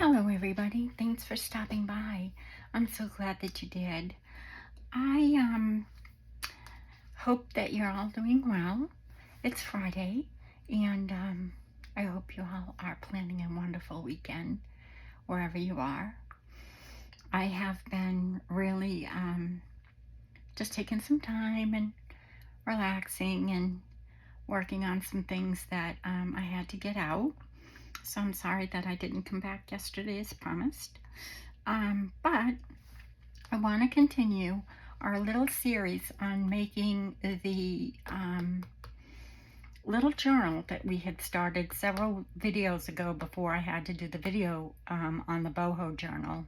Hello everybody, thanks for stopping by. I'm so glad that you did. I hope that you're all doing well. It's Friday and I hope you all are planning a wonderful weekend wherever you are. I have been really just taking some time and relaxing and working on some things that I had to get out. So I'm sorry that I didn't come back yesterday as promised. But I want to continue our little series on making the little journal that we had started several videos ago before I had to do the video on the boho journal.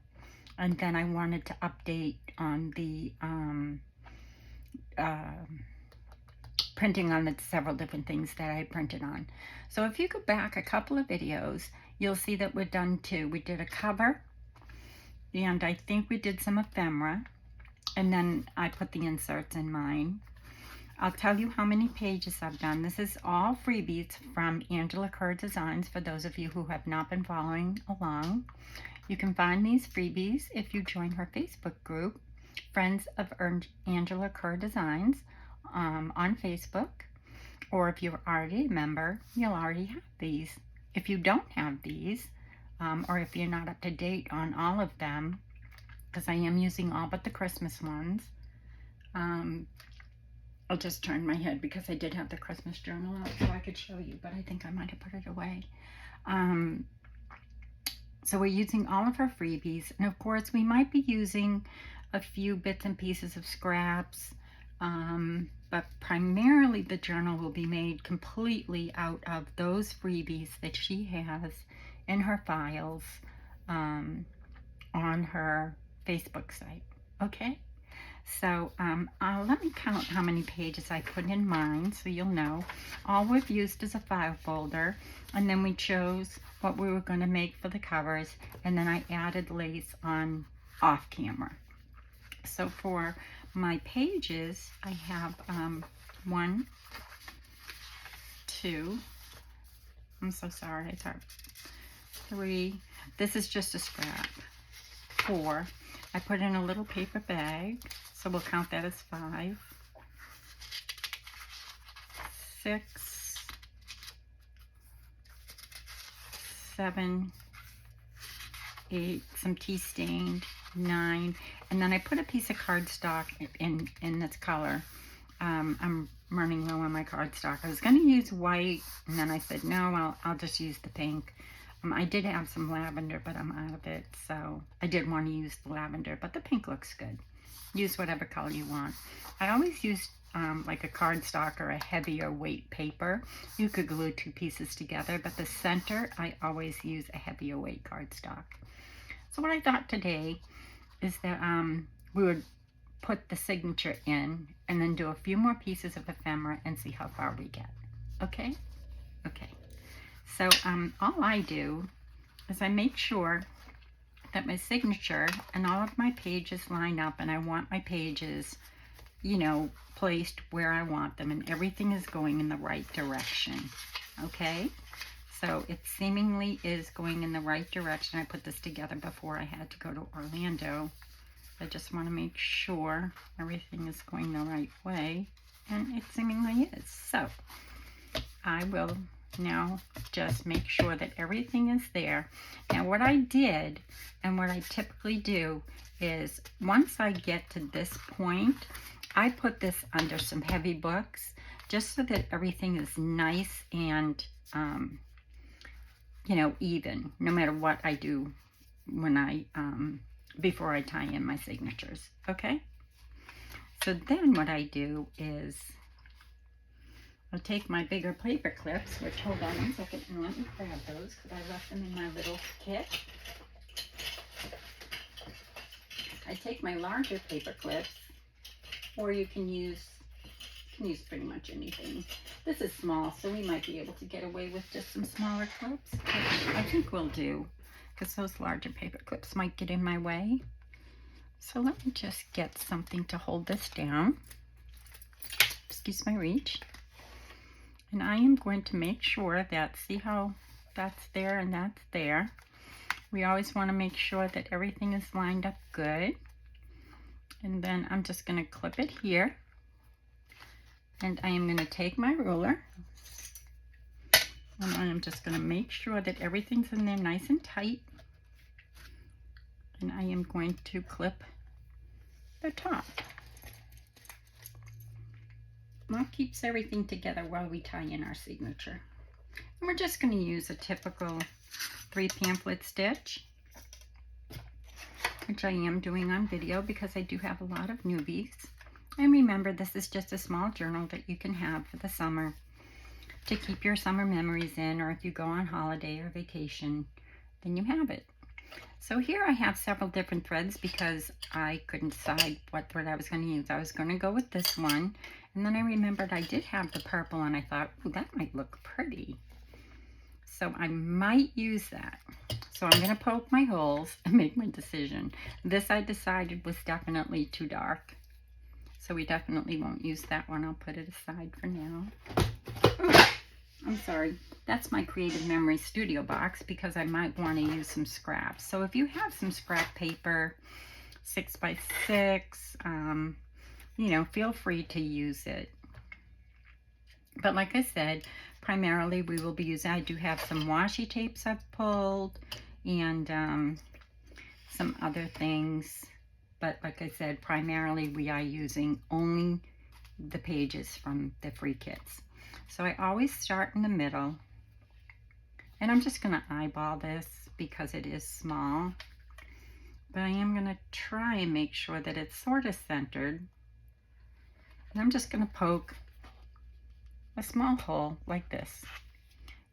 And then I wanted to update on the printing on the several different things that I printed on. So if you go back a couple of videos, you'll see that we're done two. We did a cover, and I think we did some ephemera, and then I put the inserts in mine. I'll tell you how many pages I've done. This is all freebies from Angela Kerr Designs for those of you who have not been following along. You can find these freebies if you join her Facebook group, Friends of Angela Kerr Designs, on Facebook, or if you're already a member, you'll already have these. If you don't have these, or if you're not up to date on all of them, because I am using all but the Christmas ones, I'll just turn my head because I did have the Christmas journal out so I could show you, but I think I might have put it away. So we're using all of our freebies, and of course we might be using a few bits and pieces of scraps, but primarily the journal will be made completely out of those freebies that she has in her files on her Facebook site. Okay, so let me count how many pages I put in mine so you'll know. All we've used is a file folder, and then we chose what we were going to make for the covers, and then I added lace on off camera. So for my pages, I have 1, 2, I'm so sorry, I thought 3, this is just a scrap, 4, I put in a little paper bag, so we'll count that as 5, 6, 7, 8, some tea stained, 9, and then I put a piece of cardstock in this color. I'm running low on my cardstock. I was going to use white, and then I said no, I'll just use the pink. I did have some lavender, but I'm out of it, so I did want to use the lavender, but the pink looks good. Use whatever color you want. I always use like a cardstock or a heavier weight paper. You could glue 2 pieces together, but the center, I always use a heavier weight cardstock. So what I thought today is that we would put the signature in and then do a few more pieces of ephemera and see how far we get. Okay? Okay. So all I do is I make sure that my signature and all of my pages line up, and I want my pages, you know, placed where I want them, and everything is going in the right direction. Okay? So it seemingly is going in the right direction. I put this together before I had to go to Orlando. I just want to make sure everything is going the right way, and it seemingly is. So I will now just make sure that everything is there. Now what I did, and what I typically do, is once I get to this point, I put this under some heavy books just so that everything is nice and you know, even, no matter what I do when I, before I tie in my signatures, okay? So then what I do is, I'll take my bigger paper clips, which, hold on 1 second, and let me grab those, because I left them in my little kit. I take my larger paper clips, or you can use pretty much anything. This is small, so we might be able to get away with just some smaller clips, which I think we'll do, because those larger paper clips might get in my way. So let me just get something to hold this down. Excuse my reach. And I am going to make sure that, see how that's there and that's there. We always want to make sure that everything is lined up good. And then I'm just going to clip it here. And I am going to take my ruler. And I am just going to make sure that everything's in there nice and tight. And I am going to clip the top. That keeps everything together while we tie in our signature. And we're just going to use a typical 3 pamphlet stitch, which I am doing on video because I do have a lot of newbies. And remember, this is just a small journal that you can have for the summer to keep your summer memories in, or if you go on holiday or vacation, then you have it. So here I have several different threads because I couldn't decide what thread I was going to use. I was going to go with this one, and then I remembered I did have the purple, and I thought, ooh, that might look pretty. So I might use that. So I'm going to poke my holes and make my decision. This I decided was definitely too dark. So we definitely won't use that one. I'll put it aside for now. I'm sorry. That's my Creative Memory Studio box because I might want to use some scraps. So if you have some scrap paper, 6x6, you know, feel free to use it. But like I said, primarily we will be using, I do have some washi tapes I've pulled and some other things. But like I said, primarily we are using only the pages from the free kits. So I always start in the middle. And I'm just going to eyeball this because it is small. But I am going to try and make sure that it's sort of centered. And I'm just going to poke a small hole like this.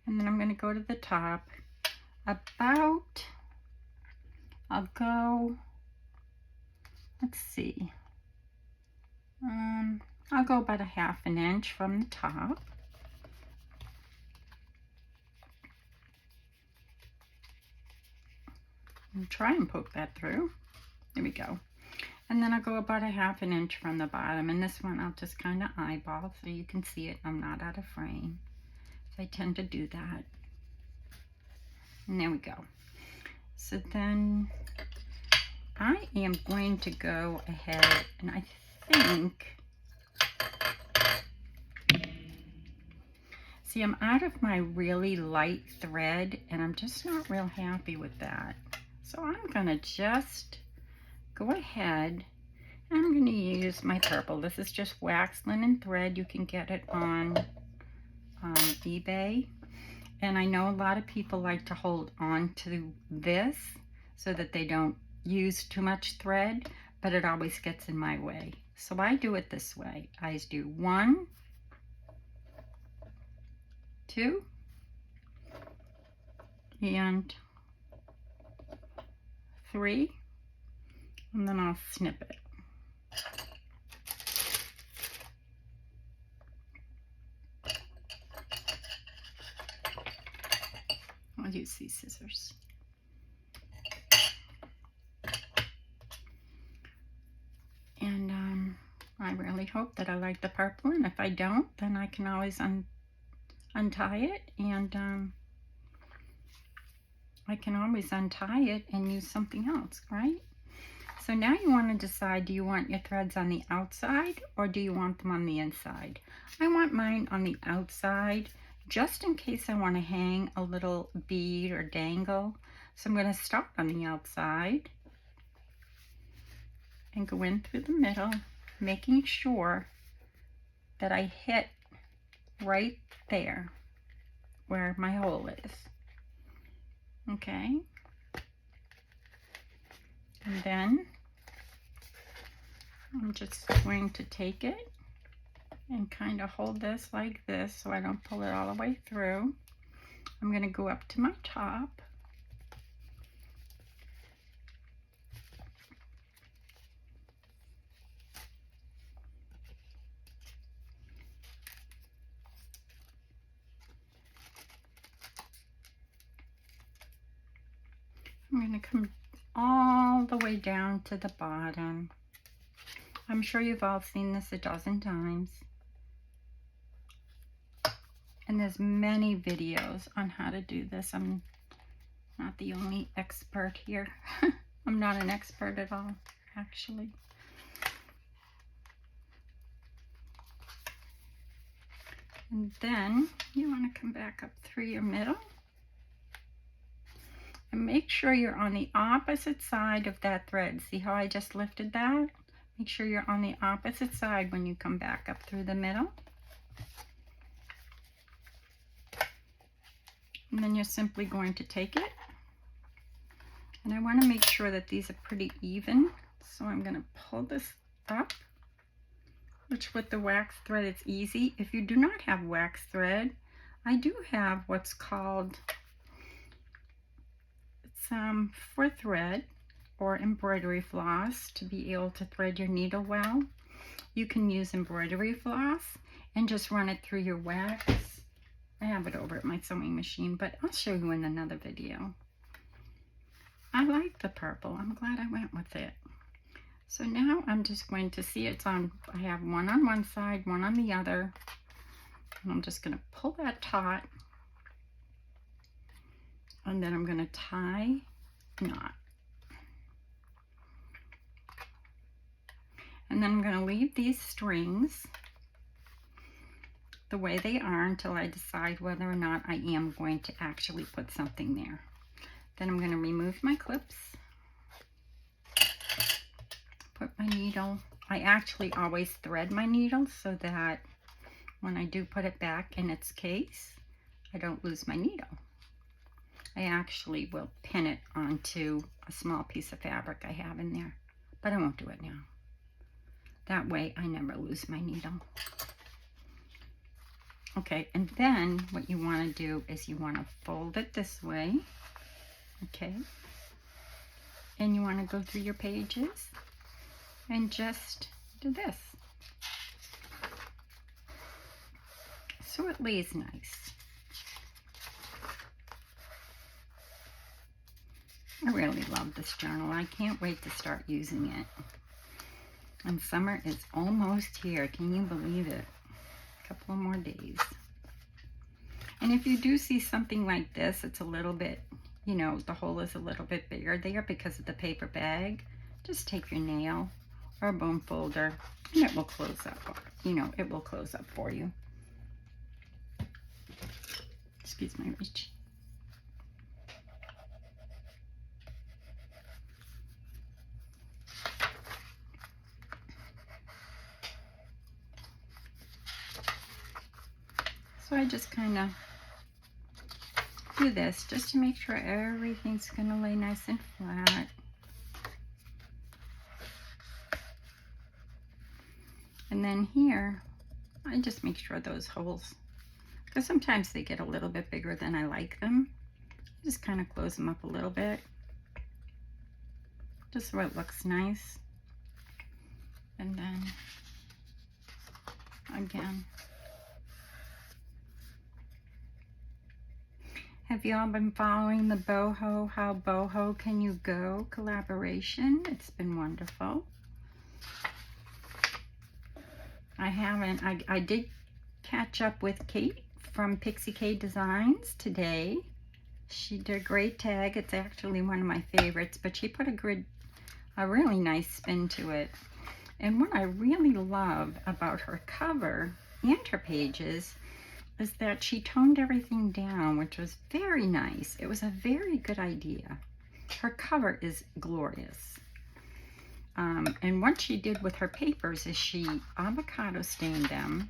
And then I'm going to go to the top about, I'll go, let's see, I'll go about a ½ inch from the top. And try and poke that through. There we go. And then I'll go about a ½ inch from the bottom. And this one I'll just kind of eyeball so you can see it. I'm not out of frame. So I tend to do that. And there we go. So then I am going to go ahead and I think, see, I'm out of my really light thread and I'm just not real happy with that. So I'm going to just go ahead and I'm going to use my purple. This is just wax linen thread. You can get it on eBay. And I know a lot of people like to hold on to this so that they don't use too much thread, but it always gets in my way. So I do it this way. I do 1, 2, and 3, and then I'll snip it. I'll use these scissors. And I really hope that I like the purple, and if I don't, then I can always untie it, and I can always untie it and use something else, right? So now you want to decide, do you want your threads on the outside or do you want them on the inside? I want mine on the outside just in case I want to hang a little bead or dangle. So I'm going to start on the outside and go in through the middle, making sure that I hit right there where my hole is. Okay. And then I'm just going to take it and kind of hold this like this so I don't pull it all the way through. I'm going to go up to my top. I'm going to come all the way down to the bottom. I'm sure you've all seen this a dozen times. And there's many videos on how to do this. I'm Not the only expert here. I'm not an expert at all, actually. And then you want to come back up through your middle. And make sure you're on the opposite side of that thread. See how I just lifted that? Make sure you're on the opposite side when you come back up through the middle. And then you're simply going to take it. And I want to make sure that these are pretty even. So I'm going to pull this up, which with the wax thread it's easy. If you do not have wax thread, I do have what's called for thread or embroidery floss to be able to thread your needle well. You can use embroidery floss and just run it through your wax. I have it over at my sewing machine, but I'll show you in another video. I like the purple. I'm glad I went with it. So now I'm just going to see it's on, I have one on one side, one on the other. And I'm just going to pull that taut. And then I'm going to tie a knot. And then I'm going to leave these strings the way they are until I decide whether or not I am going to actually put something there. Then I'm going to remove my clips, put my needle. I actually always thread my needle so that when I do put it back in its case, I don't lose my needle. I actually will pin it onto a small piece of fabric I have in there, but I won't do it now. That way I never lose my needle. Okay, and then what you want to do is you want to fold it this way, okay? And you want to go through your pages and just do this. So it lays nice. I really love this journal. I can't wait to start using it. And summer is almost here. Can you believe it? A couple of more days. And if you do see something like this, it's a little bit, you know, the hole is a little bit bigger there because of the paper bag, just take your nail or a bone folder and it will close up. You know, it will close up for you. Excuse my reach. So I just kind of do this just to make sure everything's going to lay nice and flat. And then here, I just make sure those holes, because sometimes they get a little bit bigger than I like them. Just kind of close them up a little bit, just so it looks nice. And then, again, have y'all been following the boho, how boho can you go collaboration? It's been wonderful. I haven't, I did catch up with Kate from Pixie K Designs today. She did a great tag. It's actually one of my favorites, but she put a really nice spin to it. And what I really love about her cover and her pages is that she toned everything down, which was very nice. It was a very good idea. Her cover is glorious. And what she did with her papers is she avocado stained them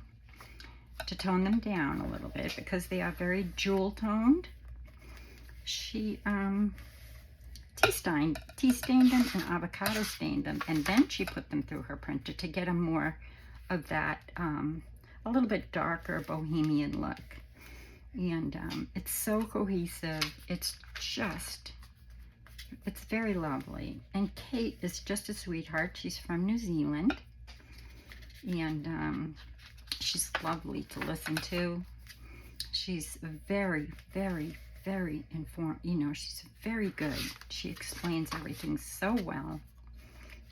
to tone them down a little bit because they are very jewel toned. She tea stained them and avocado stained them, and then she put them through her printer to get a more of that a little bit darker bohemian look. And it's so cohesive. It's very lovely. And Kate is just a sweetheart. She's from New Zealand, and she's lovely to listen to. She's very, very, very informed. You know, she's very good. She explains everything so well,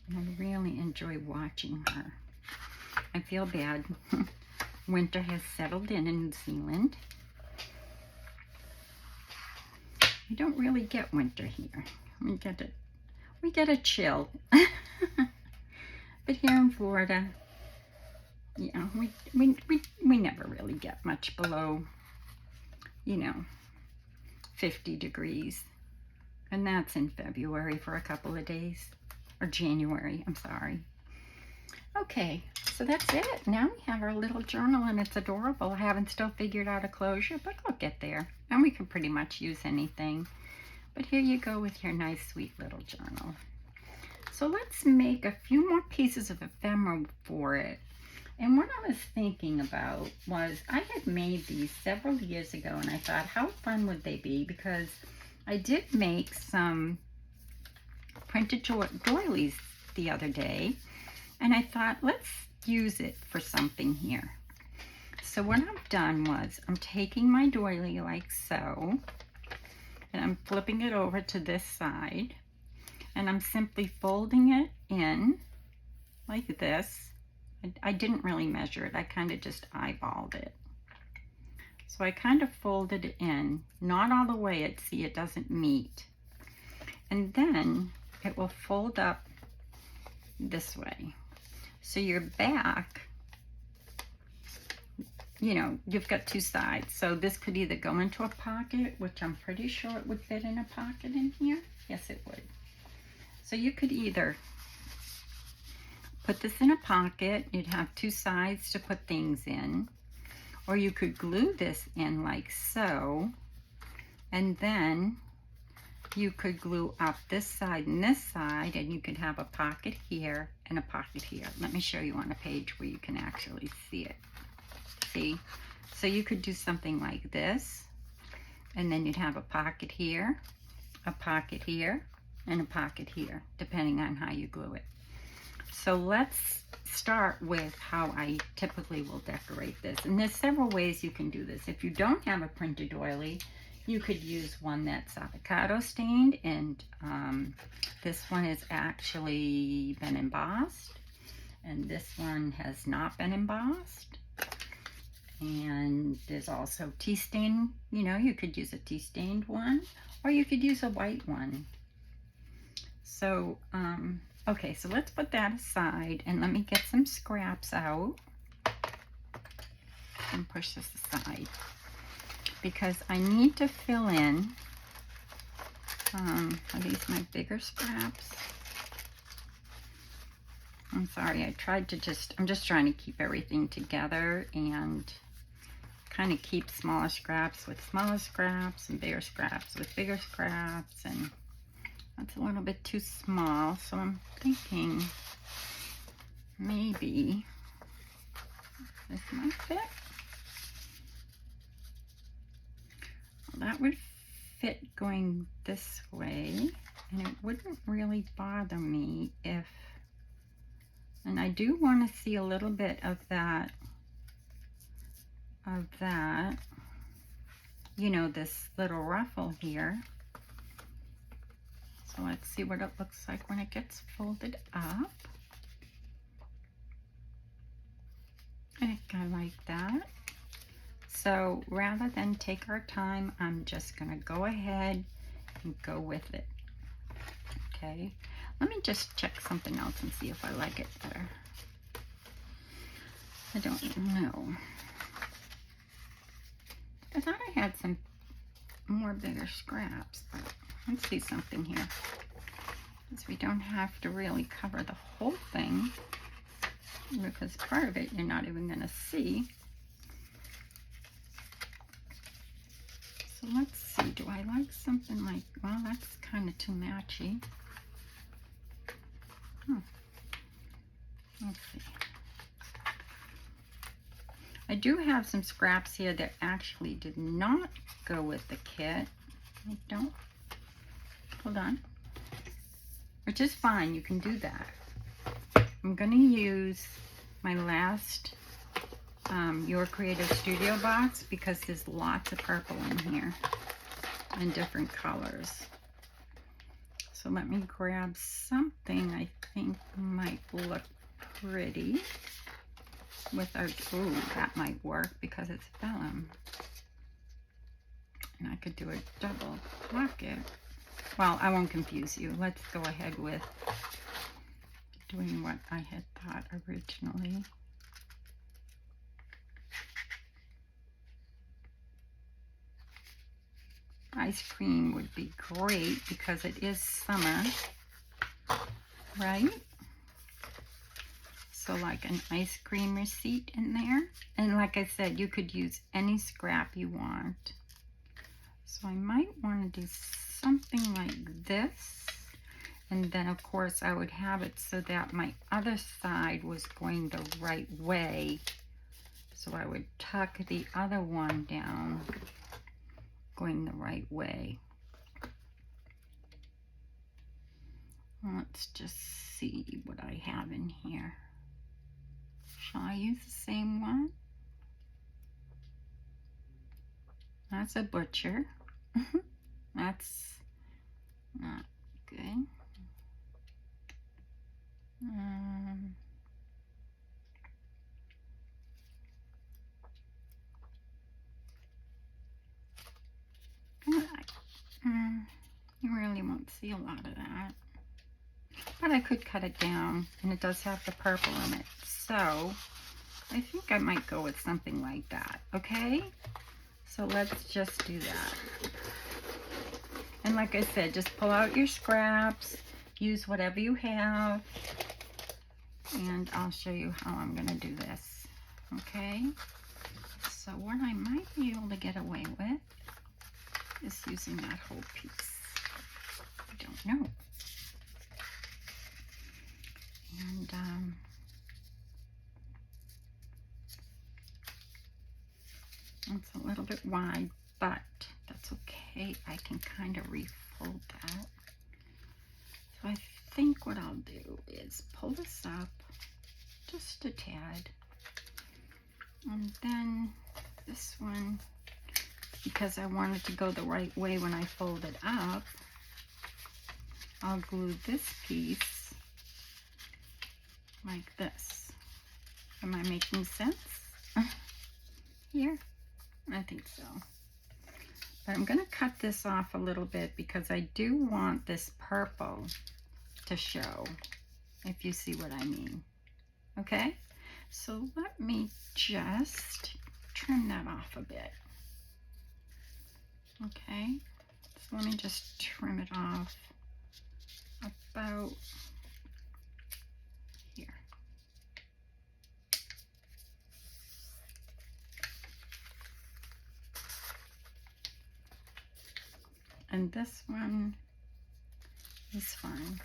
and I really enjoy watching her. I feel bad. Winter has settled in New Zealand. We don't really get winter here. We get a chill. But here in Florida, yeah, we never really get much below, 50 degrees. And that's in February for a couple of days. Or January, I'm sorry. Okay, so that's it. Now we have our little journal, and it's adorable. I haven't still figured out a closure, but I'll get there. And we can pretty much use anything. But here you go with your nice, sweet little journal. So let's make a few more pieces of ephemera for it. And what I was thinking about was I had made these several years ago, and I thought, how fun would they be? Because I did make some printed doilies the other day, and I thought, let's use it for something here. So what I've done was I'm taking my doily like so, and I'm flipping it over to this side, and I'm simply folding it in like this. I didn't really measure it. I kind of just eyeballed it. So I kind of folded it in, not all the way. See, it doesn't meet. And then it will fold up this way. So your back, you've got two sides. So this could either go into a pocket, which I'm pretty sure it would fit in a pocket in here. Yes, it would. So you could either put this in a pocket. You'd have two sides to put things in. Or you could glue this in like so. And then you could glue up this side and this side, and you could have a pocket here and a pocket here. Let me show you on a page where you can actually see it. See? So you could do something like this, and then you'd have a pocket here, and a pocket here, depending on how you glue it. So let's start with how I typically will decorate this. And there's several ways you can do this. If you don't have a printed doily, you could use one that's avocado stained, and this one has actually been embossed, and this one has not been embossed. And there's also tea stain. You could use a tea stained one, or you could use a white one. So okay, so let's put that aside, and let me get some scraps out and push this aside, because I need to fill in, are these my bigger scraps? I'm sorry, I'm just trying to keep everything together and kind of keep smaller scraps with smaller scraps and bigger scraps with bigger scraps, and that's a little bit too small, so I'm thinking maybe this might fit. Well, that would fit going this way, and it wouldn't really bother me if, and I do want to see a little bit of that, this little ruffle here. So let's see what it looks like when it gets folded up. I like that. So rather than take our time, I'm just going to go ahead and go with it. Okay, let me just check something else and see if I like it better. I don't know. I thought I had some more bigger scraps, but let's see something here. Because we don't have to really cover the whole thing, because part of it you're not even going to see. So let's see, do I like something like, well, that's kind of too matchy. Let's see. I do have some scraps here that actually did not go with the kit. I don't, hold on, which is fine, you can do that. I'm going to use my last Your Creative Studio box, because there's lots of purple in here and different colors. So let me grab something I think might look pretty with our, ooh, that might work because it's vellum. And I could do a double pocket. Well, I won't confuse you. Let's go ahead with doing what I had thought originally. Ice cream would be great because it is summer, right? So like an ice cream receipt in there. And like I said, you could use any scrap you want. So I might want to do something like this. And then of course I would have it so that my other side was going the right way. So I would tuck the other one down, going the right way. Let's just see what I have in here. Shall I use the same one? That's a butcher. That's not good. You really won't see a lot of that. But I could cut it down, and it does have the purple in it. So I think I might go with something like that, okay? So let's just do that. And like I said, just pull out your scraps, use whatever you have, and I'll show you how I'm gonna do this, okay? So what I might be able to get away with is using that whole piece. I don't know. And it's a little bit wide, but that's okay. I can kind of refold that. So I think what I'll do is pull this up just a tad. And then this one, because I want it to go the right way when I fold it up, I'll glue this piece like this. Am I making sense here? I think so. But I'm going to cut this off a little bit because I do want this purple to show, if you see what I mean. Okay? So let me just trim that off a bit. Okay? So let me just trim it off about here. And this one is fine.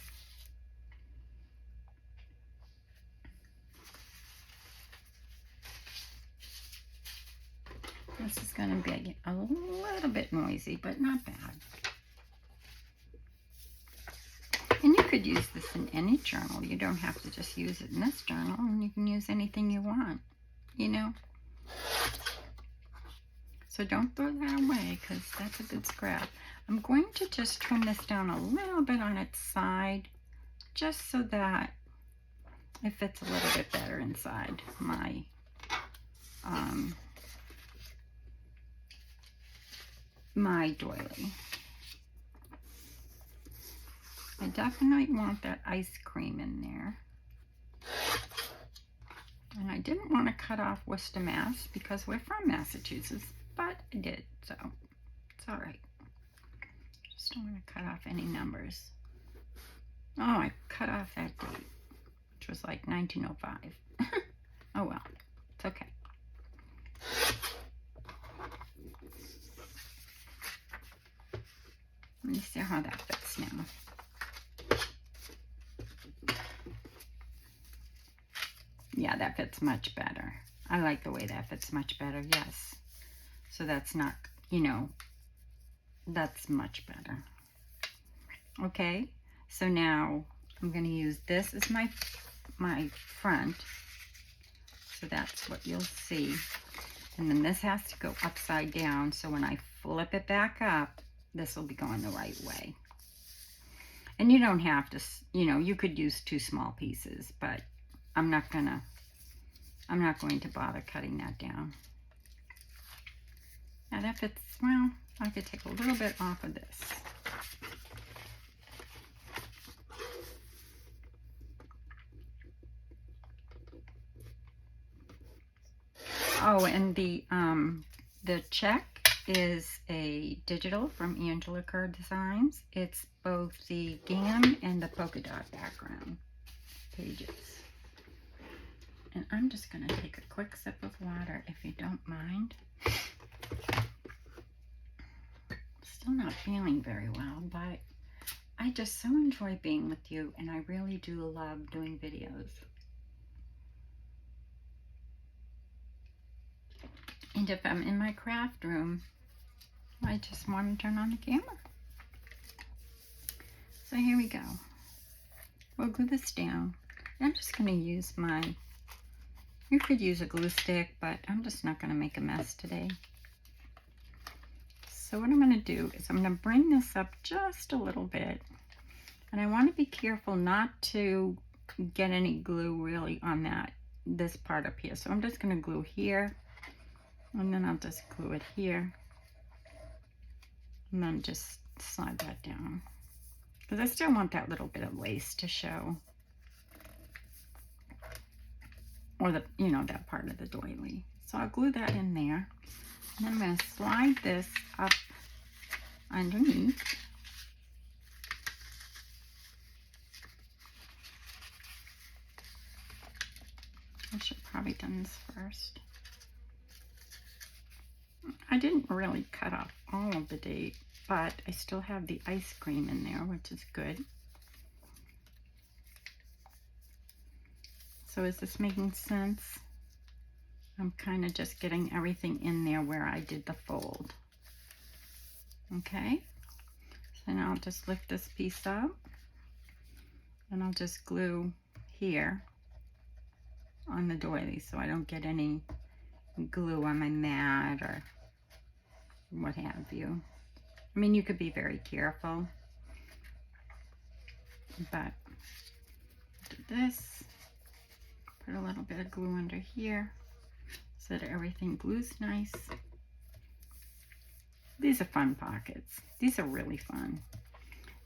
This is going to be a little bit noisy, but not bad. And you could use this in any journal. You don't have to just use it in this journal, and you can use anything you want, you know. So don't throw that away because that's a good scrap. I'm going to just trim this down a little bit on its side, just so that it fits a little bit better inside my my doily. I definitely want that ice cream in there. And I didn't want to cut off Worcester, Mass because we're from Massachusetts, but I did, so it's all right. Just don't want to cut off any numbers. Oh, I cut off that date, which was like 1905. Oh well, it's okay. Let me see how that fits now. Yeah, that fits much better. I like the way that fits much better, yes. So that's not, you know, that's much better. Okay, so now I'm going to use this as my front. So that's what you'll see. And then this has to go upside down, so when I flip it back up, this will be going the right way. And you don't have to, you know, you could use 2 small pieces, but I'm not going to bother cutting that down. Now that fits, well, I could take a little bit off of this. Oh, and the check is a digital from Angela Kerr Designs. It's both the gingham and the polka dot background pages. And I'm just going to take a quick sip of water, if you don't mind. Still not feeling very well, but I just so enjoy being with you, and I really do love doing videos. And if I'm in my craft room, I just want to turn on the camera. So here we go. We'll glue this down. I'm just going to use you could use a glue stick, but I'm just not going to make a mess today. So what I'm going to do is I'm going to bring this up just a little bit. And I want to be careful not to get any glue really on this part up here. So I'm just going to glue here. And then I'll just glue it here. And then just slide that down. Because I still want that little bit of lace to show. Or that part of the doily. So I'll glue that in there. And then I'm going to slide this up underneath. I should have probably done this first. I didn't really cut off all of the date, but I still have the ice cream in there, which is good. So is this making sense? I'm kind of just getting everything in there where I did the fold. Okay, so now I'll just lift this piece up and I'll just glue here on the doily so I don't get any glue on my mat or what have you. I mean, you could be very careful, but do this, put a little bit of glue under here so that everything glues nice. These are fun pockets. These are really fun.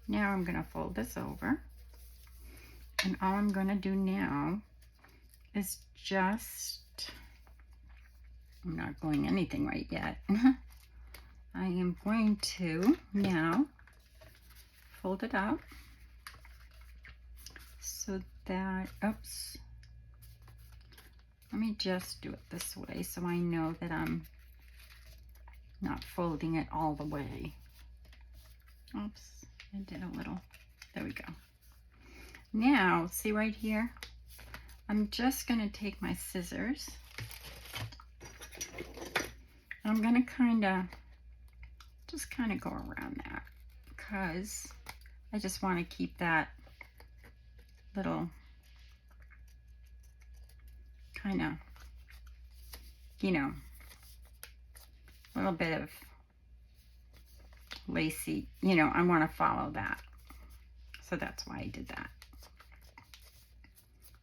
Now I'm going to fold this over, and all I'm going to do now is I'm not gluing anything right yet. I am going to now fold it up so that, oops, let me just do it this way so I know that I'm not folding it all the way. Oops, I did a little, there we go. Now, see right here? I'm just going to take my scissors. I'm going to just kind of go around that because I just want to keep that little kind of, little bit of lacy, I want to follow that. So that's why I did that.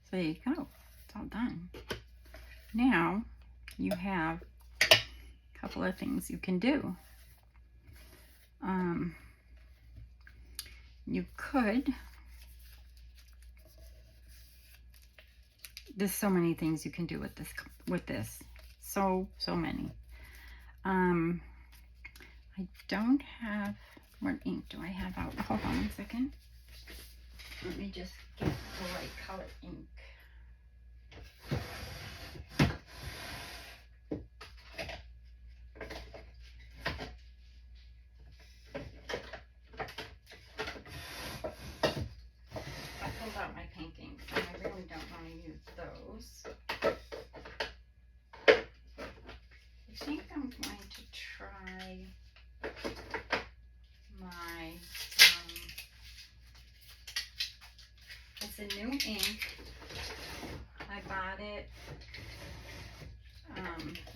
So there you go. It's all done. Now you have a couple of things you can do. You could, there's so many things you can do with this. So many. I don't have, what ink do I have out? Hold on one second. Let me just get the right color ink. I pulled out my pink ink, and I really don't want to use those. I think I'm going to try my, it's a new ink. I bought it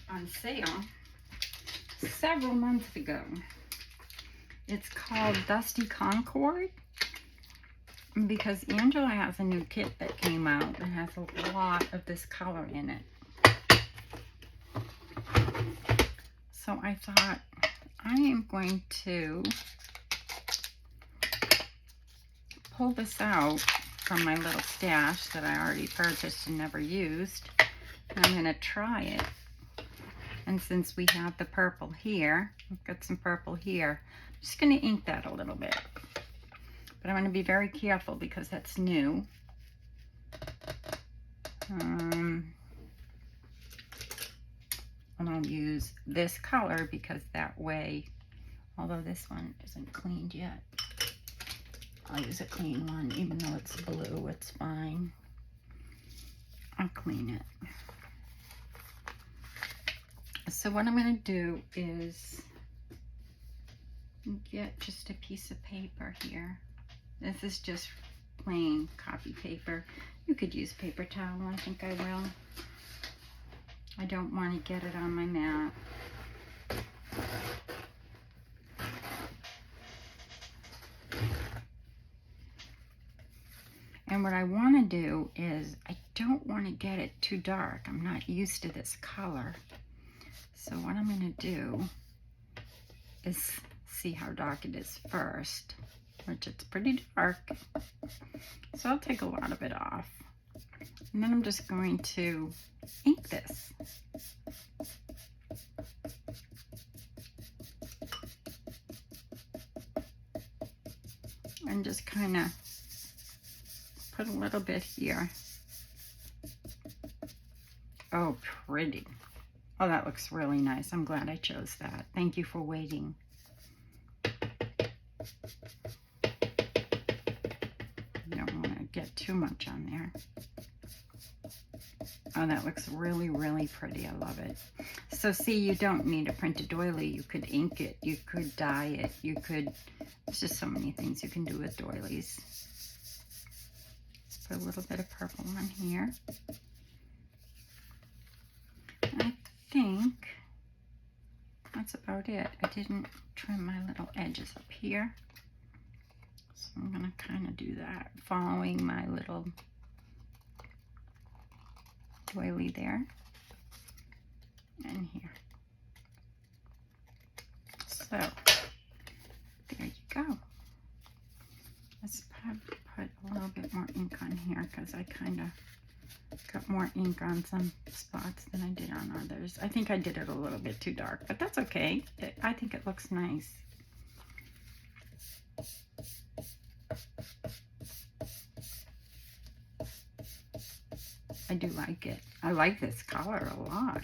on sale several months ago. It's called Dusty Concord because Angela has a new kit that came out that has a lot of this color in it. So I thought I am going to pull this out from my little stash that I already purchased and never used. And I'm going to try it. And since we have the purple here, I've got some purple here, I'm just going to ink that a little bit. But I'm going to be very careful because that's new. And I'll use this color because that way, although this one isn't cleaned yet, I'll use a clean one. Even though it's blue, it's fine. I'll clean it. So what I'm going to do is get just a piece of paper here. This is just plain copy paper. You could use paper towel. I think I will. I don't want to get it on my mat. And what I want to do is I don't want to get it too dark. I'm not used to this color. So what I'm going to do is see how dark it is first, which it's pretty dark. So I'll take a lot of it off. And then I'm just going to ink this. And just kind of put a little bit here. Oh, pretty. Oh, that looks really nice. I'm glad I chose that. Thank you for waiting. You don't want to get too much on there. Oh, that looks really, really pretty. I love it. So see, you don't need a printed doily. You could ink it. You could dye it. You could, there's just so many things you can do with doilies. Let's put a little bit of purple on here. I think that's about it. I didn't trim my little edges up here. So I'm going to kind of do that, following my little doily there and here. So there you go. Let's put a little bit more ink on here because I kind of got more ink on some spots than I did on others. I think I did it a little bit too dark, but that's okay. I think it looks nice. I do like it. I like this color a lot.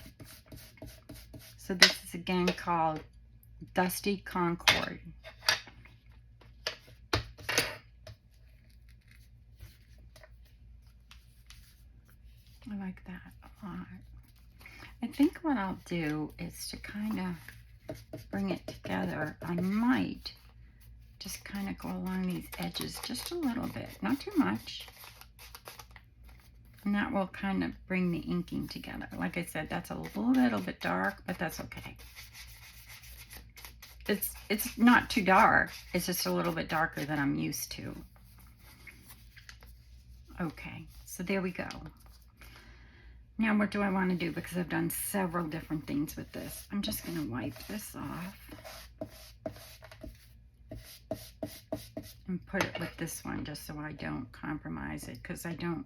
So this is again called Dusty Concord. I like that a lot. I think what I'll do is to kind of bring it together, I might just kind of go along these edges just a little bit, not too much. And that will kind of bring the inking together. Like I said, that's a little bit dark, but that's okay. It's not too dark. It's just a little bit darker than I'm used to. Okay, so there we go. Now what do I want to do? Because I've done several different things with this. I'm just going to wipe this off. And put it with this one just so I don't compromise it. Because I'll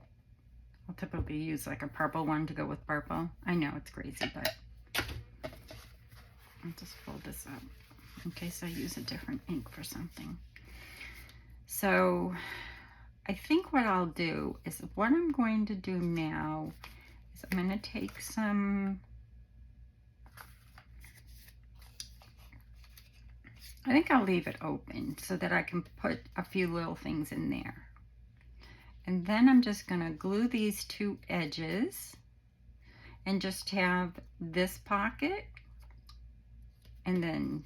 typically use like a purple one to go with purple. I know it's crazy, but I'll just fold this up in case I use a different ink for something. So I think what I'll do is what I'm going to do now is I'm going to take some, I think I'll leave it open so that I can put a few little things in there. And then I'm just going to glue these two edges and just have this pocket. And then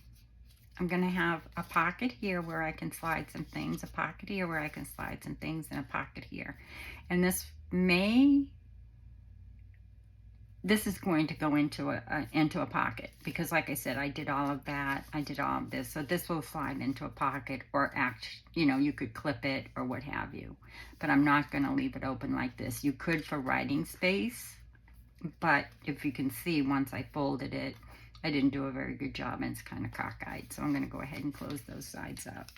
I'm going to have a pocket here where I can slide some things, a pocket here where I can slide some things, and a pocket here. And this is going to go into a pocket because, like I said, I did all of that. I did all of this. So this will slide into a pocket, or you could clip it or what have you. But I'm not going to leave it open like this. You could for writing space, but if you can see, once I folded it, I didn't do a very good job and it's kind of cockeyed. So I'm going to go ahead and close those sides up.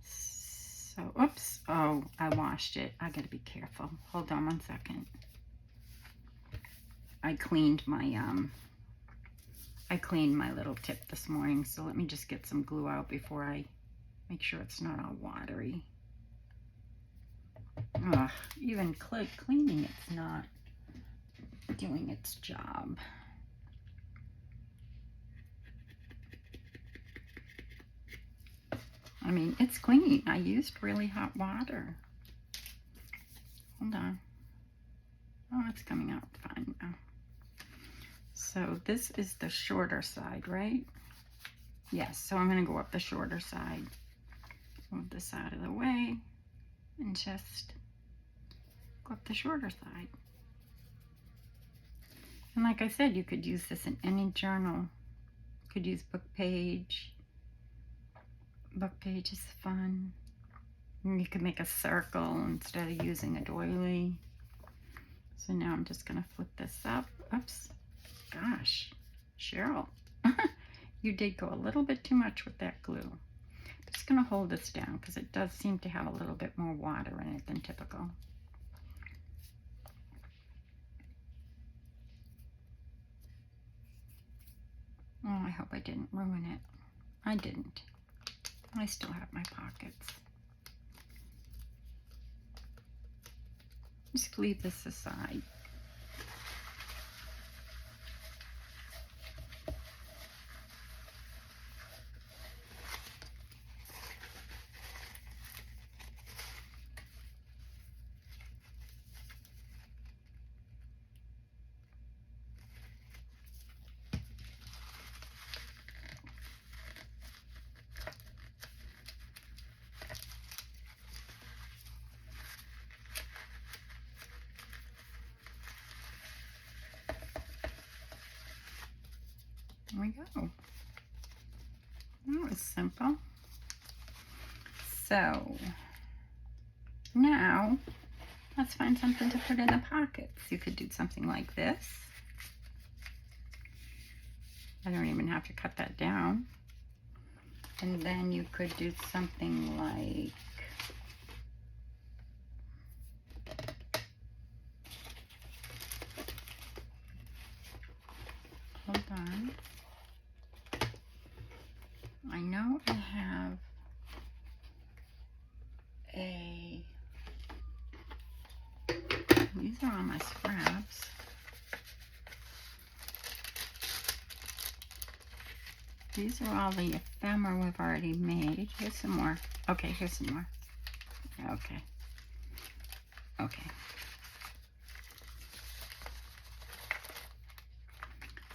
So, oops. Oh, I washed it. I got to be careful. Hold on one second. I cleaned my little tip this morning. So let me just get some glue out before I make sure it's not all watery. Ugh, even cleaning it's not doing its job. I mean, it's clean. I used really hot water. Hold on. Oh, it's coming out fine now. So this is the shorter side, right? Yes, so I'm going to go up the shorter side. Move this out of the way and just go up the shorter side. And like I said, you could use this in any journal. You could use book page. Book page is fun. And you could make a circle instead of using a doily. So now I'm just going to flip this up. Oops. Gosh, Cheryl, you did go a little bit too much with that glue. I'm just going to hold this down because it does seem to have a little bit more water in it than typical. Oh, I hope I didn't ruin it. I didn't. I still have my pockets. Just leave this aside. There we go. That was simple. So now let's find something to put in the pockets. You could do something like this. I don't even have to cut that down. And then you could do something like hold on. I know I have these are all my scraps. These are all the ephemera we've already made. Here's some more. Okay, here's some more. Okay. Okay.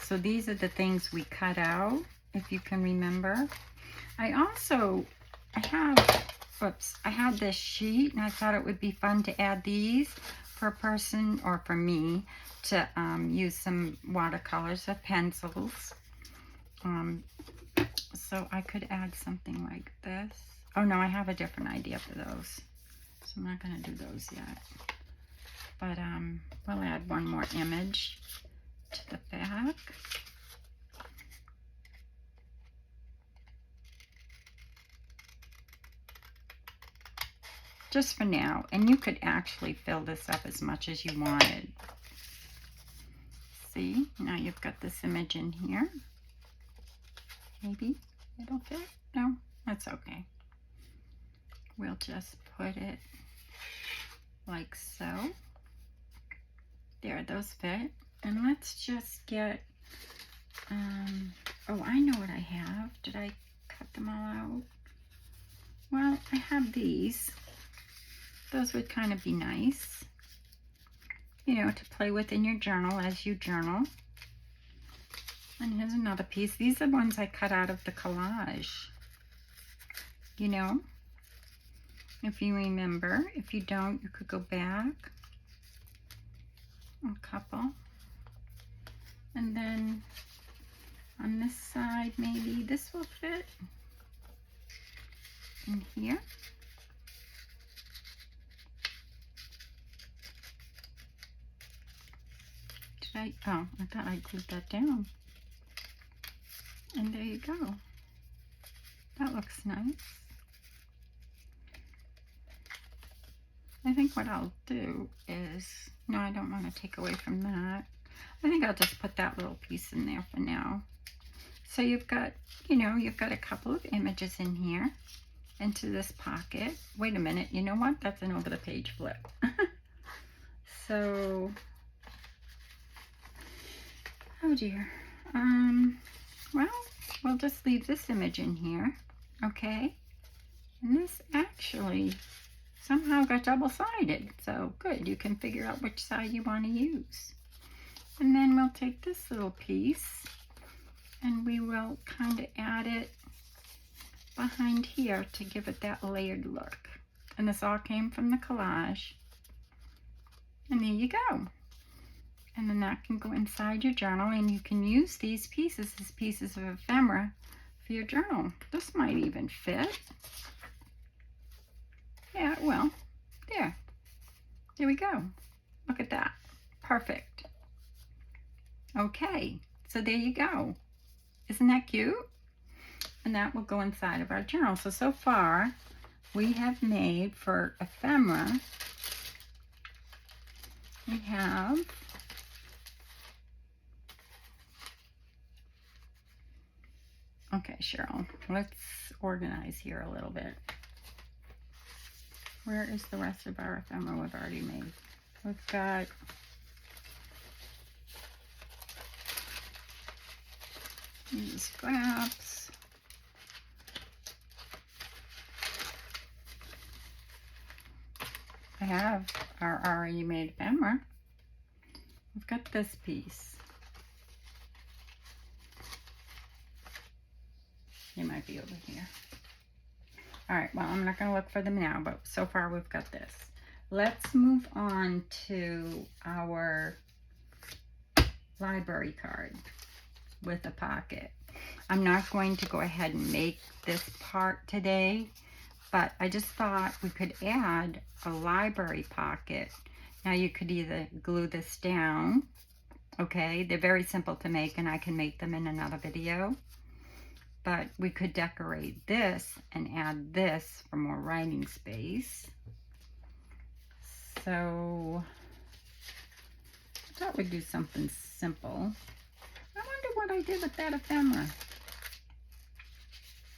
So these are the things we cut out, if you can remember. I had this sheet and I thought it would be fun to add these for a person or for me to use some watercolors or pencils. So I could add something like this. Oh no, I have a different idea for those. So I'm not going to do those yet. But we'll add one more image to the back. Just for now. And you could actually fill this up as much as you wanted. See, now you've got this image in here. Maybe it'll fit. No, that's okay. We'll just put it like so. There, those fit. And let's just get, oh, I know what I have. Did I cut them all out? Well, I have these. Those would kind of be nice, you know, to play with in your journal as you journal. And here's another piece. These are ones I cut out of the collage, you know, if you remember. If you don't, you could go back a couple. And then on this side, maybe this will fit in here. oh, I thought I glued that down. And there you go. That looks nice. I think what I'll do is, no, I don't want to take away from that. I think I'll just put that little piece in there for now. So you've got, you know, you've got a couple of images in here into this pocket. Wait a minute, you know what? That's an over the page flip. So, oh dear. Well, we'll just leave this image in here, okay? And this actually somehow got double-sided, so good. You can figure out which side you want to use. And then we'll take this little piece and we will kind of add it behind here to give it that layered look. And this all came from the collage. And there you go. And then that can go inside your journal, and you can use these pieces as pieces of ephemera for your journal. This might even fit. Yeah, it will. There. There we go. Look at that. Perfect. Okay, so there you go. Isn't that cute? And that will go inside of our journal. So far, we have made for ephemera, we have okay, Cheryl, let's organize here a little bit. Where is the rest of our ephemera we've already made? We've got these scraps. I have our already made ephemera. We've got this piece. It might be over here. All right, well, I'm not going to look for them now, but so far we've got this. Let's move on to our library card with a pocket. I'm not going to go ahead and make this part today, but I just thought we could add a library pocket. Now you could either glue this down, okay? They're very simple to make, and I can make them in another video. But we could decorate this and add this for more writing space. So I thought we'd do something simple. I wonder what I did with that ephemera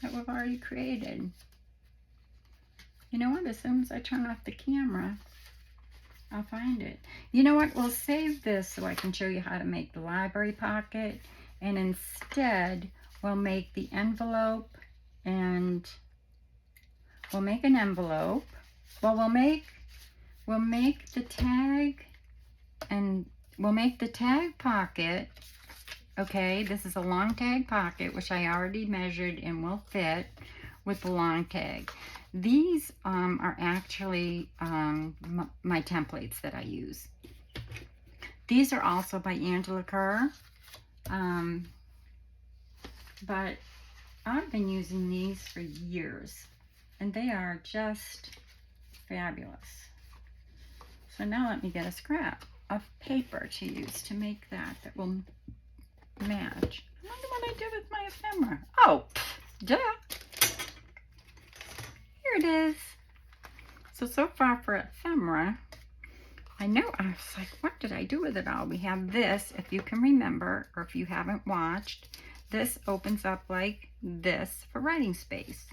that we've already created. You know what? As soon as I turn off the camera, I'll find it. You know what? We'll save this so I can show you how to make the library pocket. And instead, we'll make the envelope, and we'll make an envelope. Well, we'll make the tag, and we'll make the tag pocket. Okay, this is a long tag pocket, which I already measured and will fit with the long tag. These are actually my templates that I use. These are also by Kerr. But I've been using these for years, and they are just fabulous. So now let me get a scrap of paper to use to make that will match. I wonder what I did with my ephemera. Oh, duh. Here it is. So far for ephemera, I know I was like, what did I do with it all? We have this, if you can remember, or if you haven't watched. This opens up like this for writing space.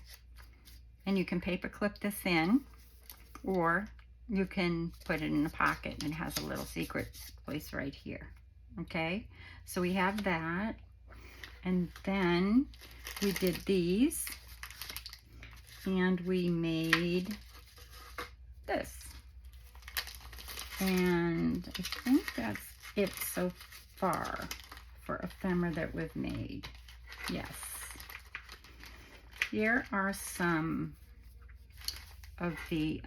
And you can paper clip this in, or you can put it in a pocket, and it has a little secret place right here. Okay, so we have that. And then we did these, and we made this. And I think that's it so far for ephemera that we've made. Yes. Here are some of the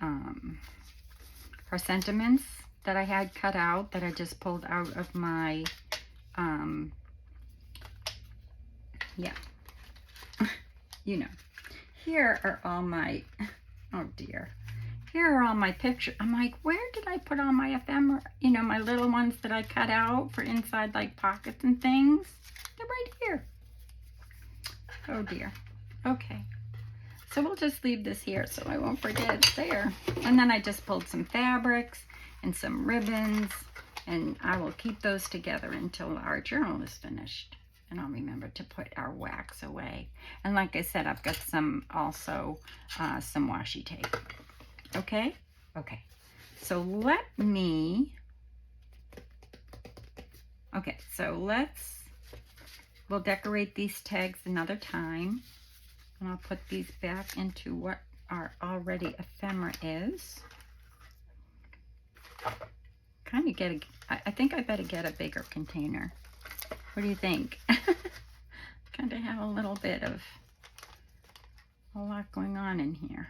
her sentiments that I had cut out, that I just pulled out of my yeah. You know. Here are all my, oh dear. here are all my pictures. I'm like, where did I put all my ephemera, you know, my little ones that I cut out for inside like pockets and things? They're right here. Oh dear. Okay. So we'll just leave this here so I won't forget it's there. And then I just pulled some fabrics and some ribbons, and I will keep those together until our journal is finished. And I'll remember to put our wax away. And like I said, I've got some also some washi tape. Okay? Okay. So we'll decorate these tags another time. And I'll put these back into what our already ephemera is. Kind of I think I better get a bigger container. What do you think? Kind of have a little bit of a lot going on in here.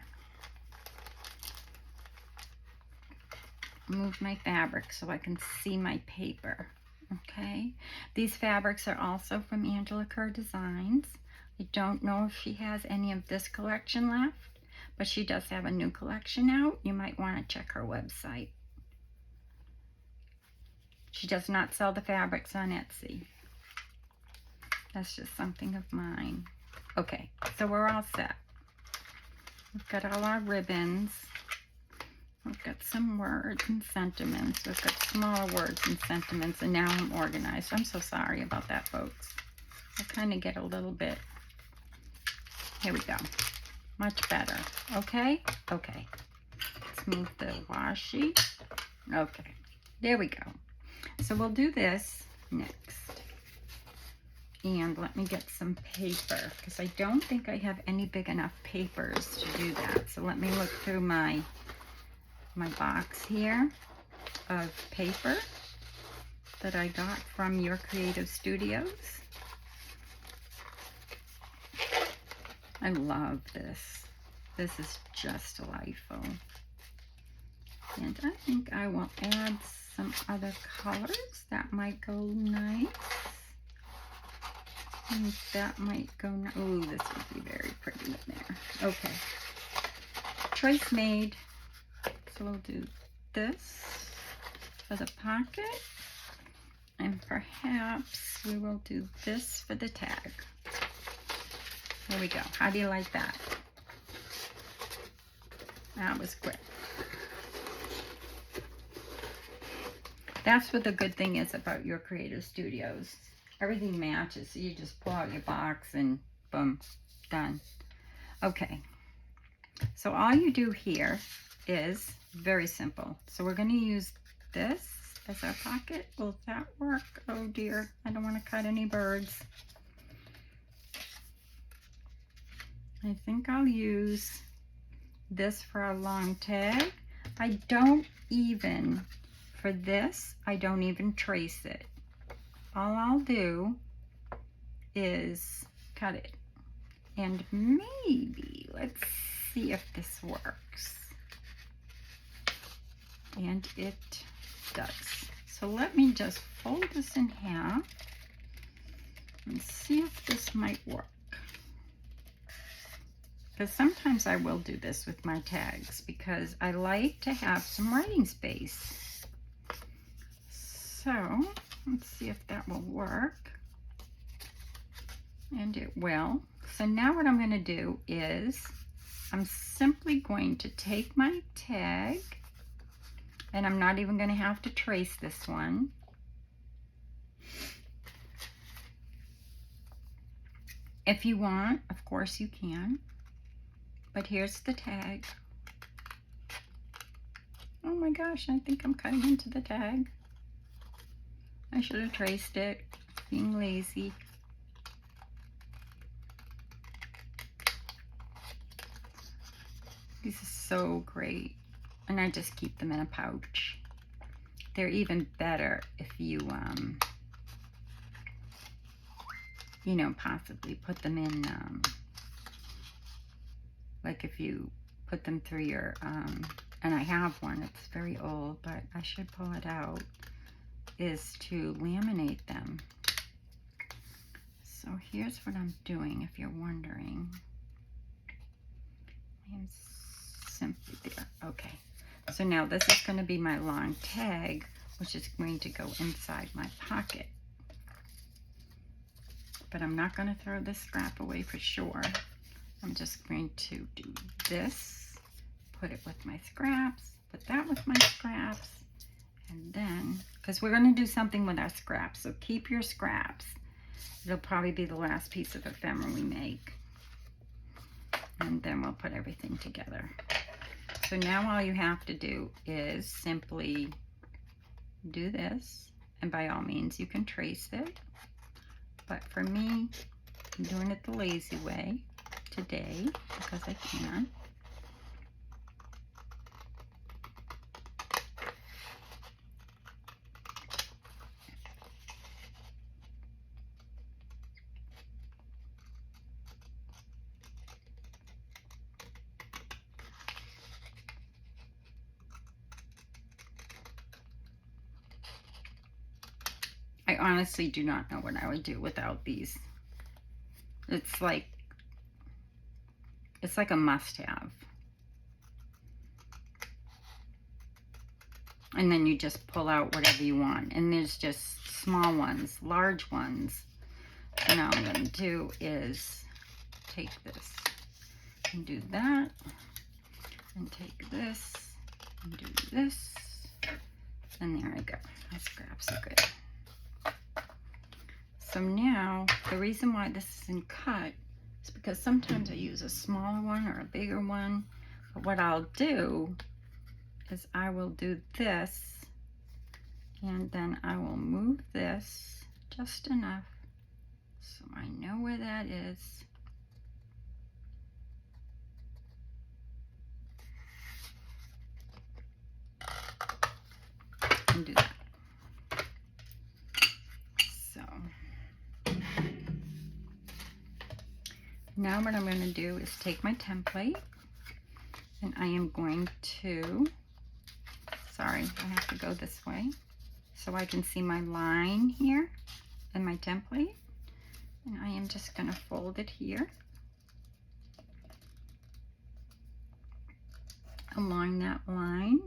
Move my fabric so I can see my paper. Okay. These fabrics are also from Angela Kerr Designs. I don't know if she has any of this collection left, but she does have a new collection out. You might want to check her website. She does not sell the fabrics on Etsy. That's just something of mine. Okay, so we're all set. We've got all our ribbons. We've got some words and sentiments. We've got smaller words and sentiments, and now I'm organized. I'm so sorry about that, folks. I kind of get a little bit. Here we go. Much better. Okay? Okay. Let's move the washi. Okay. There we go. So we'll do this next. And let me get some paper, because I don't think I have any big enough papers to do that. So let me look through my box here of paper that I got from Your Creative Studios. I love this. This is just delightful. And I think I will add some other colors. That might go nice. And that might go nice. Oh, this would be very pretty in there. Okay. Choice made. So we'll do this for the pocket. And perhaps we will do this for the tag. There we go. How do you like that? That was quick. That's what the good thing is about Your Creative Studios. Everything matches. So you just pull out your box and boom, done. Okay. So all you do here is very simple. So we're going to use this as our pocket. Will that work? Oh dear. I don't want to cut any birds. I think I'll use this for a long tag. I don't even, for this, I don't even trace it. All I'll do is cut it. And maybe, let's see if this works. And it does. So let me just fold this in half and see if this might work. Because sometimes I will do this with my tags because I like to have some writing space. So let's see if that will work. And it will. So now what I'm going to do is I'm simply going to take my tag, and I'm not even going to have to trace this one. If you want, of course you can. But here's the tag. Oh my gosh, I think I'm cutting into the tag. I should have traced it, being lazy. These are so great. And I just keep them in a pouch. They're even better if you, you know, possibly put them in, like if you put them through your, and I have one, it's very old, but I should pull it out, is to laminate them. So here's what I'm doing, if you're wondering. I'm simply there. Okay, So now this is going to be my long tag, which is going to go inside my pocket. But I'm not going to throw this scrap away for sure. I'm just going to do this, put it with my scraps, put that with my scraps, and then, because we're going to do something with our scraps, so keep your scraps. It'll probably be the last piece of ephemera we make. And then we'll put everything together. So now all you have to do is simply do this, and by all means you can trace it. But for me, I'm doing it the lazy way today because I can. I honestly do not know what I would do without these. It's like a must-have. And then you just pull out whatever you want. And there's just small ones, large ones. So now what I'm going to do is take this and do that. And take this and do this. And there I go. My scraps are good. So now, the reason why this isn't cut is because sometimes I use a smaller one or a bigger one. But what I'll do is I will do this, and then I will move this just enough so I know where that is. And do that. So now what I'm going to do is take my template, and I am going to, sorry, I have to go this way so I can see my line here in my template. And I am just going to fold it here along that line.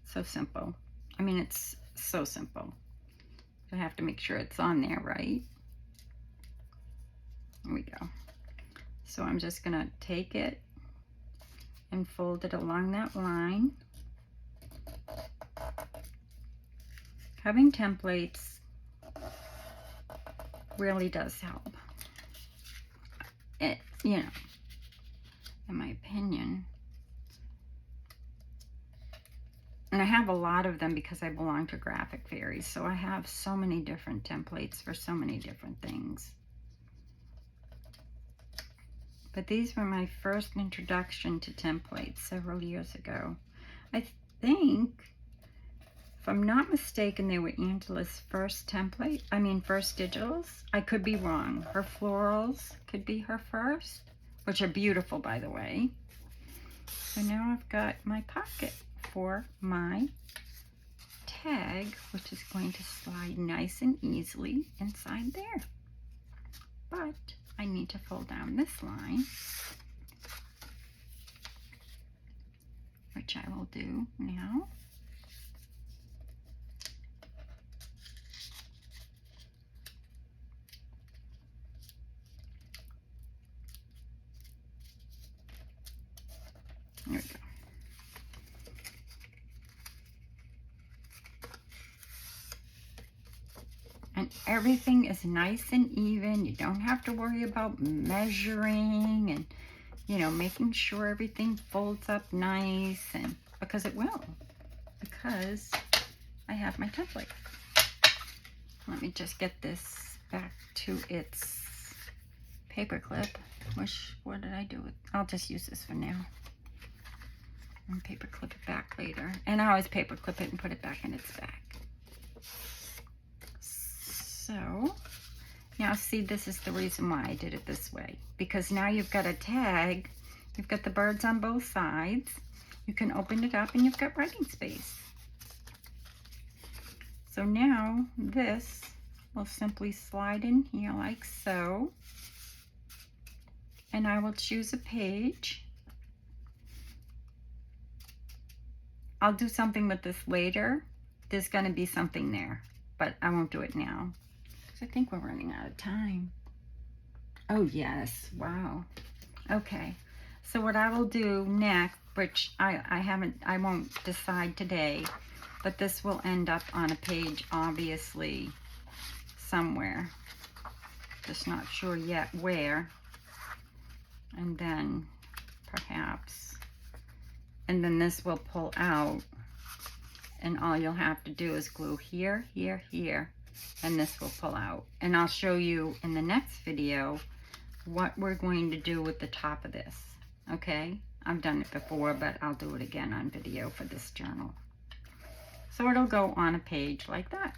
So simple. I mean, it's so simple. I have to make sure it's on there right. There we go. So I'm just going to take it and fold it along that line. Having templates really does help. It, you know, in my opinion. And I have a lot of them because I belong to Graphic Fairies, so I have so many different templates for so many different things. But these were my first introduction to templates several years ago. I think, if I'm not mistaken, they were Angela's first template. I mean, first digitals. I could be wrong. Her florals could be her first, which are beautiful, by the way. So now I've got my pocket for my tag, which is going to slide nice and easily inside there. But I need to fold down this line, which I will do now. There we go. And everything is nice and even. You don't have to worry about measuring and, you know, making sure everything folds up nice, and because it will, because I have my template. Let me just get this back to its paper clip. What did I do with? I'll just use this for now. And paper clip it back later. And I always paper clip it and put it back in its back. So now see, this is the reason why I did it this way, because now you've got a tag, you've got the birds on both sides, you can open it up and you've got writing space. So now this will simply slide in here like so, and I will choose a page. I'll do something with this later. There's going to be something there, but I won't do it now because I think we're running out of time. Oh yes, wow. Okay, so what I will do next, which I won't decide today, but this will end up on a page obviously somewhere. Just not sure yet where. And then perhaps, and then this will pull out, and all you'll have to do is glue here, here, here, and this will pull out. And I'll show you in the next video what we're going to do with the top of this. Okay, I've done it before, but I'll do it again on video for this journal. So it'll go on a page like that,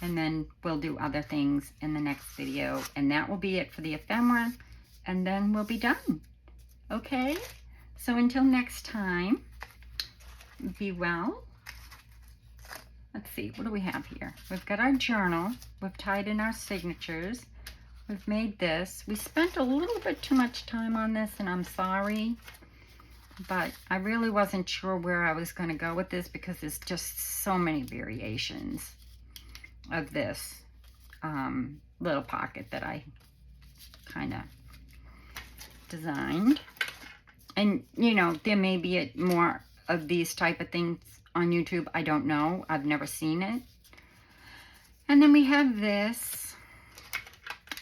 and then we'll do other things in the next video, and that will be it for the ephemera, and then we'll be done. Okay, so until next time, be well. Let's see, what do we have here? We've got our journal, we've tied in our signatures, we've made this. We spent a little bit too much time on this, and I'm sorry, but I really wasn't sure where I was going to go with this because there's just so many variations of this little pocket that I kind of designed. And you know, there may be more of these type of things on YouTube. I don't know, I've never seen it. And then we have this,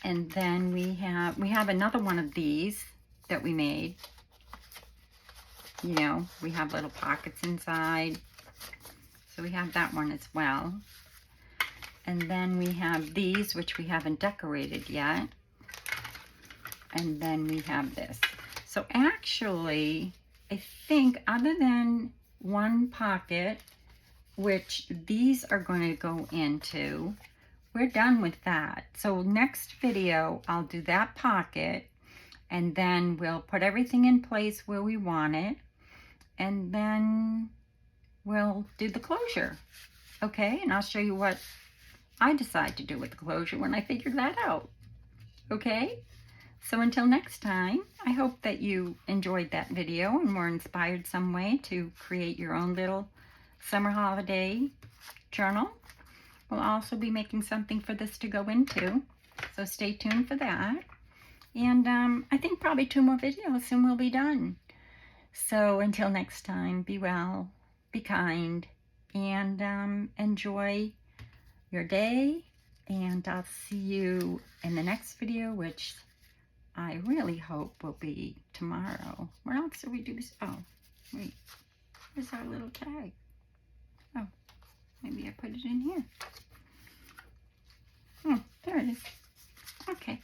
and then we have another one of these that we made. You know, we have little pockets inside, so we have that one as well. And then we have these, which we haven't decorated yet. And then we have this. So actually, I think other than one pocket, which these are going to go into, we're done with that. So next video, I'll do that pocket, and then we'll put everything in place where we want it, and then we'll do the closure. Okay, and I'll show you what I decide to do with the closure when I figure that out. Okay? So until next time, I hope that you enjoyed that video and were inspired some way to create your own little summer holiday journal. We'll also be making something for this to go into, so stay tuned for that. And I think probably 2 more videos and we'll be done. So until next time, be well, be kind, and enjoy your day. And I'll see you in the next video, which I really hope will be tomorrow. What else do we do? Oh, wait. Where's our little tag? Oh, maybe I put it in here. Oh, there it is. Okay.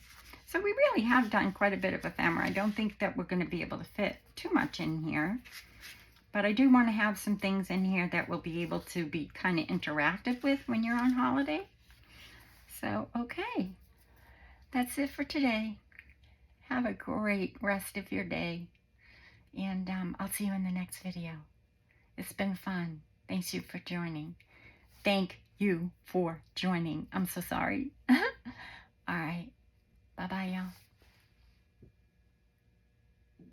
So we really have done quite a bit of ephemera. I don't think that we're going to be able to fit too much in here. But I do want to have some things in here that we'll be able to be kind of interactive with when you're on holiday. So, okay. That's it for today. Have a great rest of your day, and I'll see you in the next video. It's been fun. Thanks you for joining. Thank you for joining. I'm so sorry. All right. Bye-bye, y'all.